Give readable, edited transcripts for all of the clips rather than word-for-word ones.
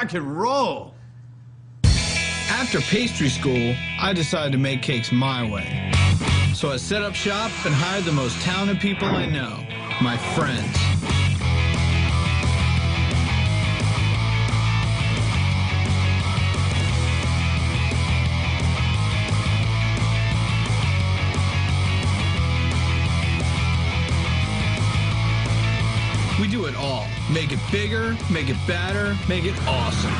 rock and roll. After pastry school, I decided to make cakes my way. So I set up shop and hired the most talented people I know, my friends. We do it all. Make it bigger, make it better, make it awesome.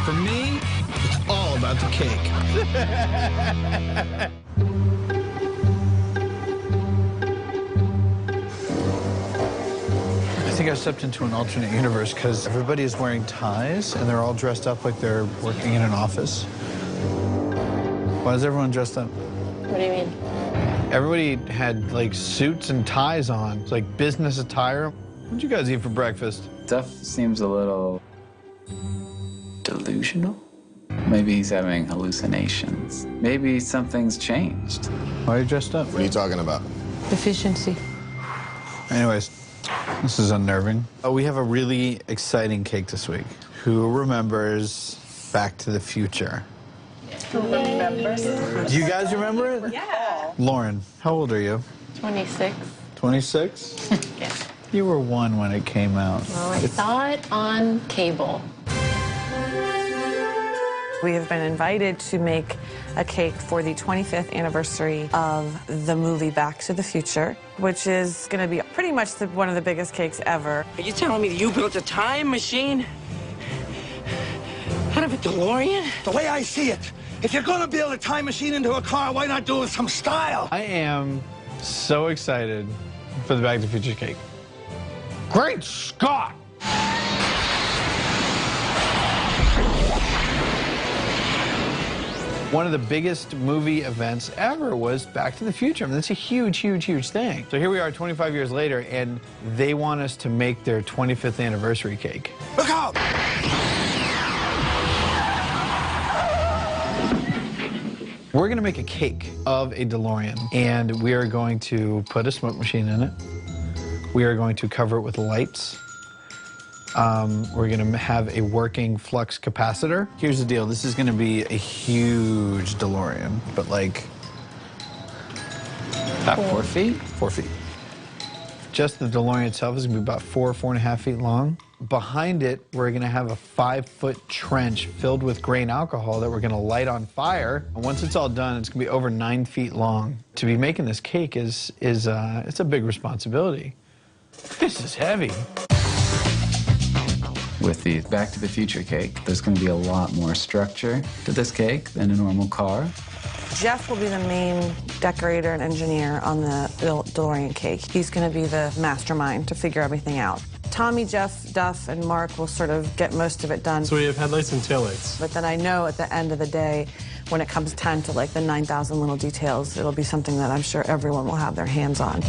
For me, it's all about the cake. I think I stepped into an alternate universe because everybody is wearing ties and they're all dressed up like they're working in an office. Why is everyone dressed up? What do you mean? Everybody had like suits and ties on. It's like business attire. What'd you guys eat for breakfast? Duff seems a little delusional. Maybe he's having hallucinations. Maybe something's changed. Why are you dressed up? What are you talking about? Efficiency. Anyways, this is unnerving. We have a really exciting cake this week. Who remembers Back to the Future? Who remembers? Do you guys remember it? Yeah. Lauren, how old are you? 26. 26? Yeah. You were 1 when it came out. Well, I saw it on cable. We have been invited to make a cake for the 25th anniversary of the movie Back to the Future, which is going to be pretty much one of the biggest cakes ever. Are you telling me that you built a time machine out of a DeLorean? The way I see it, if you're gonna build a time machine into a car, why not do it with some style? I am so excited for the Back to the Future cake. Great Scott! One of the biggest movie events ever was Back to the Future. I mean, that's a huge, huge, huge thing. So here we are 25 years later, and they want us to make their 25th anniversary cake. Look out! We're gonna make a cake of a DeLorean, and we are going to put a smoke machine in it. We are going to cover it with lights. We're gonna have a working flux capacitor. Here's the deal, this is gonna be a huge DeLorean, but like... About 4 feet? 4 feet. Just the DeLorean itself is gonna be about 4.5 feet long. Behind it, we're gonna have a 5-foot trench filled with grain alcohol that we're gonna light on fire. And once it's all done, it's gonna be over 9 feet long. To be making this cake it's a big responsibility. This is heavy. With the Back to the Future cake, there's going to be a lot more structure to this cake than a normal car. Jeff will be the main decorator and engineer on the DeLorean cake. He's going to be the mastermind to figure everything out. Tommy, Jeff, Duff, and Mark will sort of get most of it done. So we have headlights and taillights. But then I know at the end of the day, when it comes time to like the 9,000 little details, it'll be something that I'm sure everyone will have their hands on.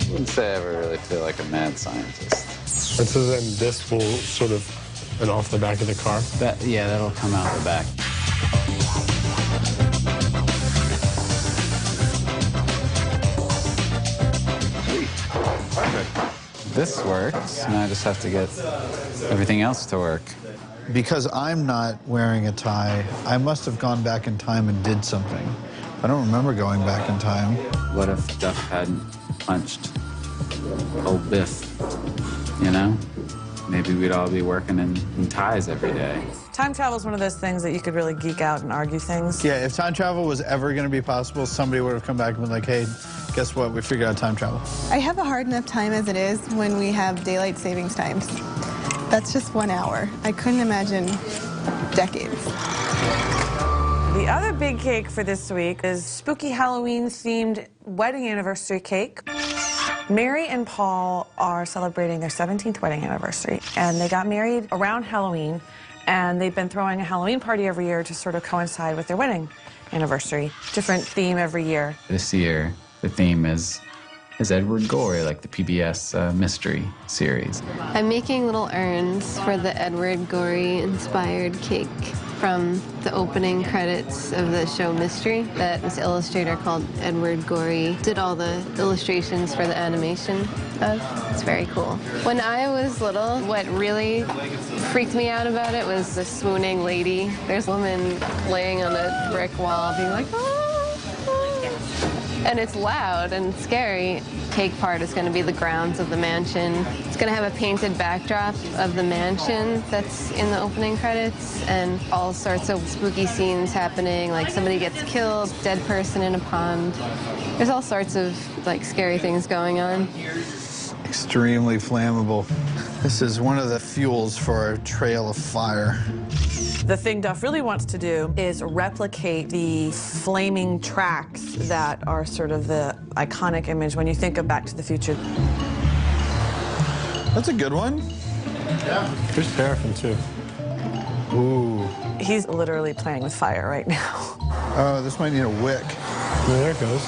I wouldn't say I ever really feel like a mad scientist. And so then this will sort of and off the back of the car? Yeah, that'll come out the back. Sweet. Perfect. This works, and I just have to get everything else to work. Because I'm not wearing a tie, I must have gone back in time and did something. I don't remember going back in time. What if Duff hadn't punched old Biff, you know? Maybe we'd all be working in ties every day. Time travel is one of those things that you could really geek out and argue things. Yeah, if time travel was ever going to be possible, somebody would have come back and been like, hey, guess what? We figured out time travel. I have a hard enough time as it is when we have daylight savings times. That's just 1 hour. I couldn't imagine decades. The other big cake for this week is spooky Halloween-themed wedding anniversary cake. Mary and Paul are celebrating their 17th wedding anniversary, and they got married around Halloween, and they've been throwing a Halloween party every year to sort of coincide with their wedding anniversary. Different theme every year. This year, the theme is Edward Gorey, like the PBS mystery series. I'm making little urns for the Edward Gorey inspired cake. from the opening credits of the show Mystery that this illustrator called Edward Gorey did all the illustrations for the animation of. It's very cool. When I was little, what really freaked me out about it was the swooning lady. There's a woman laying on a brick wall being like, ah. And it's loud and scary. Cake part is going to be the grounds of the mansion. It's going to have a painted backdrop of the mansion that's in the opening credits and all sorts of spooky scenes happening, like somebody gets killed, dead person in a pond. There's all sorts of like scary things going on. Extremely flammable. This is one of the fuels for a trail of fire. The thing Duff really wants to do is replicate the flaming tracks that are sort of the iconic image when you think of Back to the Future. That's a good one. Yeah. There's paraffin, too. Ooh. He's literally playing with fire right now. Oh, this might need a wick. There it goes.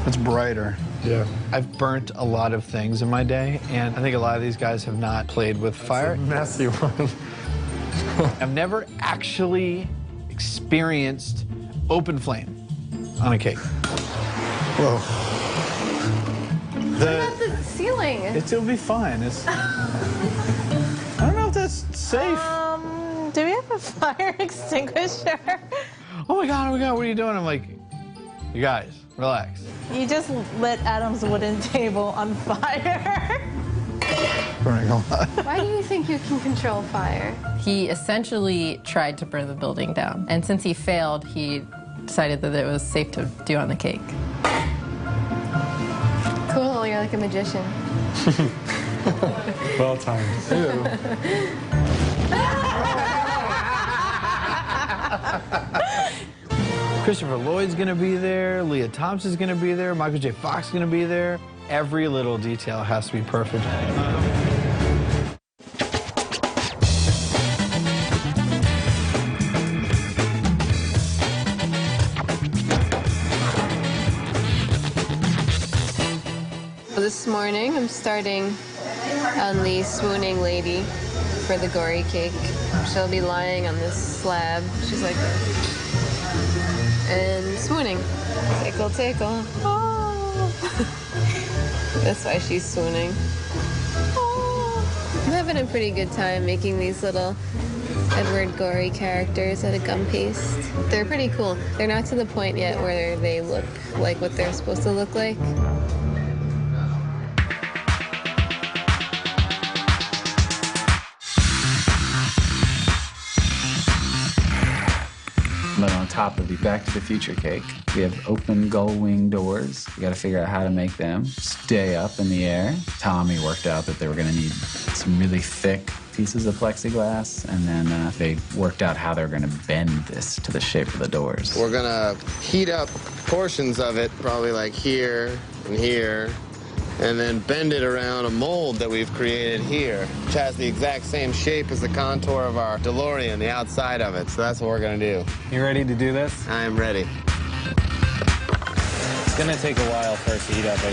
It's brighter. Yeah. I've burnt a lot of things in my day, and I think a lot of these guys have not played with fire. Messy one. I've never actually experienced open flame on a cake. Whoa. What about the ceiling? It'll be fine. I don't know if that's safe. Do we have a fire extinguisher? Oh my God, what are you doing? I'm like, you guys, relax. You just lit Adam's wooden table on fire. Burning a lot. Why do you think you can control fire? He essentially tried to burn the building down, and since he failed, he decided that it was safe to do on the cake. Cool, you're like a magician. Well timed. Ew. Christopher Lloyd's gonna be there, Leah Thompson's gonna be there, Michael J. Fox is gonna be there. Every little detail has to be perfect. This morning, I'm starting on the swooning lady for the gory cake. She'll be lying on this slab. She's like this. And swooning. Tickle, tickle. Oh. That's why she's swooning. Oh. I'm having a pretty good time making these little Edward Gorey characters out of gum paste. They're pretty cool. They're not to the point yet where they look like what they're supposed to look like. But on top of the Back to the Future cake, we have open gull wing doors. We got to figure out how to make them stay up in the air. Tommy worked out that they were going to need some really thick pieces of plexiglass, and then they worked out how they're going to bend this to the shape of the doors. We're going to heat up portions of it, probably like here and here, and then bend it around a mold that we've created here, which has the exact same shape as the contour of our Delorean, the outside of it. So that's what we're gonna do. You ready to do this? I am ready. It's gonna take a while for it to heat up, I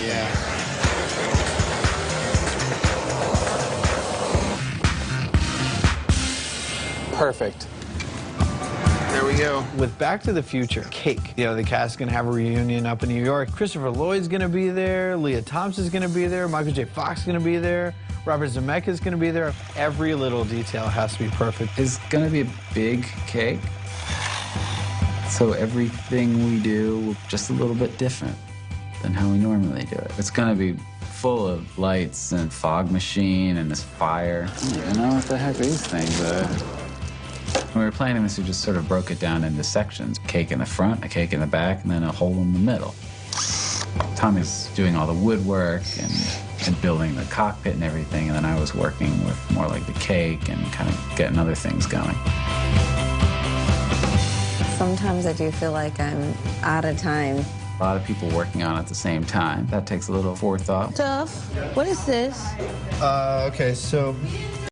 think. Perfect. There we go. With Back to the Future cake, the cast is going to have a reunion up in New York. Christopher Lloyd's going to be there. Leah Thompson's going to be there. Michael J. Fox is going to be there. Robert Zemeckis is going to be there. Every little detail has to be perfect. It's going to be a big cake, so everything we do just a little bit different than how we normally do it. It's going to be full of lights and fog machine and this fire. I don't even know what the heck these things are. When we were planning this, we just sort of broke it down into sections. A cake in the front, a cake in the back, and then a hole in the middle. Tommy's doing all the woodwork and building the cockpit and everything, and then I was working with more like the cake and kind of getting other things going. Sometimes I do feel like I'm out of time. A lot of people working on it at the same time. That takes a little forethought. Duff, what is this? Okay, so